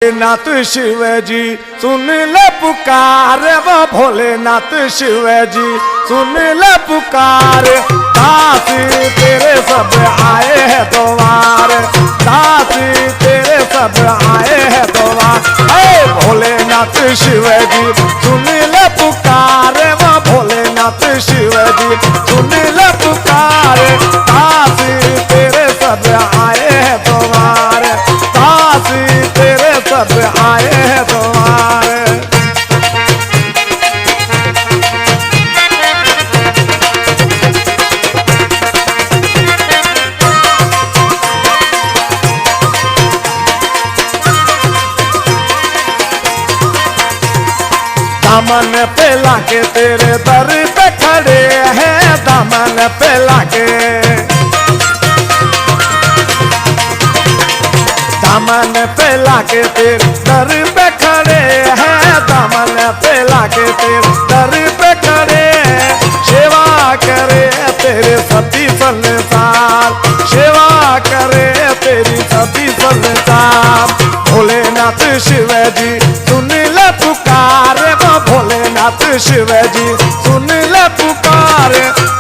भोलेनाथ शिव जी सुन ले पुकार, वो भोलेनाथ शिव जी सुन ले पुकार। दासी तेरे सब आए हैं द्वार, दासी तेरे सब आए हैं द्वार। भोलेनाथ शिव जी सुन ले पुकार, वो भोलेनाथ शिव जी सुन ले पुकार। दासी तेरे सब आए हैं द्वार, दासी तेरे सब आए हैं द्वार। दामन पे लाके तेरे दर पे खड़े हैं, दामन पे लाके, दामन पे लाके तेरे दर पे खड़े हैं, दामन पे लाके तेरे दर पे खड़े हैं। सेवा करे तेरे सभी संसार, सेवा करे तेरी सभी संसार। भोलेनाथ शिव जी सुन ले पुकार, भोलेनाथ शिव जी सुन ले पुकार।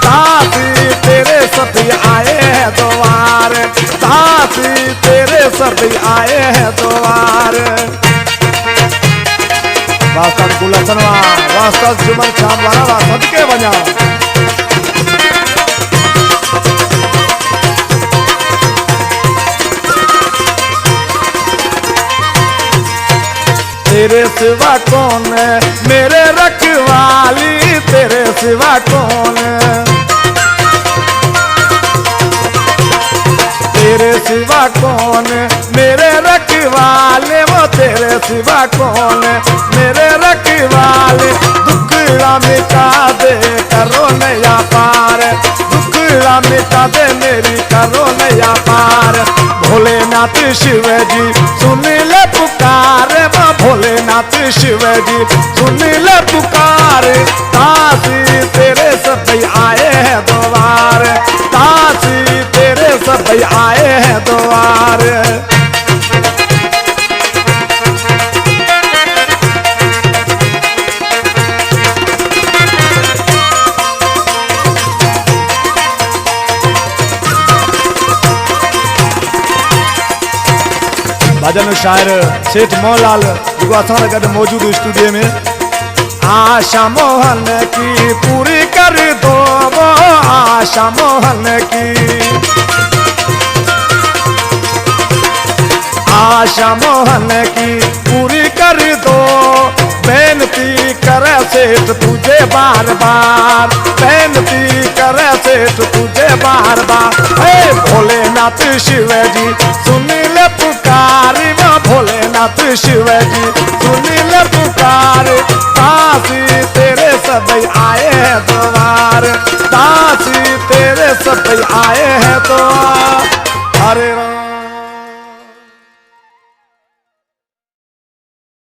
दासी तेरे सभी आए हैं द्वार, दासी तेरे सभी आए हैं द्वार। वास्ता गुलसनवा वास्ता जुमन शाम वाला सदके बजा। तेरे सिवा कौन है मेरे रखवाली, तेरे सिवा कौन है, तेरे सिवा कौन मेरे रखवाले, वो तेरे सिवा कौन मेरे रखवाले। दुखड़ा मिटा दे करो नया पार, दुखड़ा मिटा दे मेरी करो नया पार। भोलेनाथ शिव जी सुन ले पुकार, भोलेनाथ शिव जी सुन ले पुकार। दासी तेरे सब आए हैं द्वार, दासी तेरे सब आए हैं द्वार। भजन शायर सेठ मोहनलाल जो असां गॾु मौजूद स्टूडियो में। आशा मोहन की पूरी कर दो, वो आशा मोहन की, आशा मोहन की पूरी कर दो। बेनती करे सेठ तुझे बार बार, बेनती करे सेठ तुझे बार बार। भोलेनाथ शिव जी सुन ले पुकार, भोलेनाथ शिव जी सुन ले पुकार। दासी तेरे सब आए हैं द्वार, दासी तेरे सब आए हैं द्वार। हरे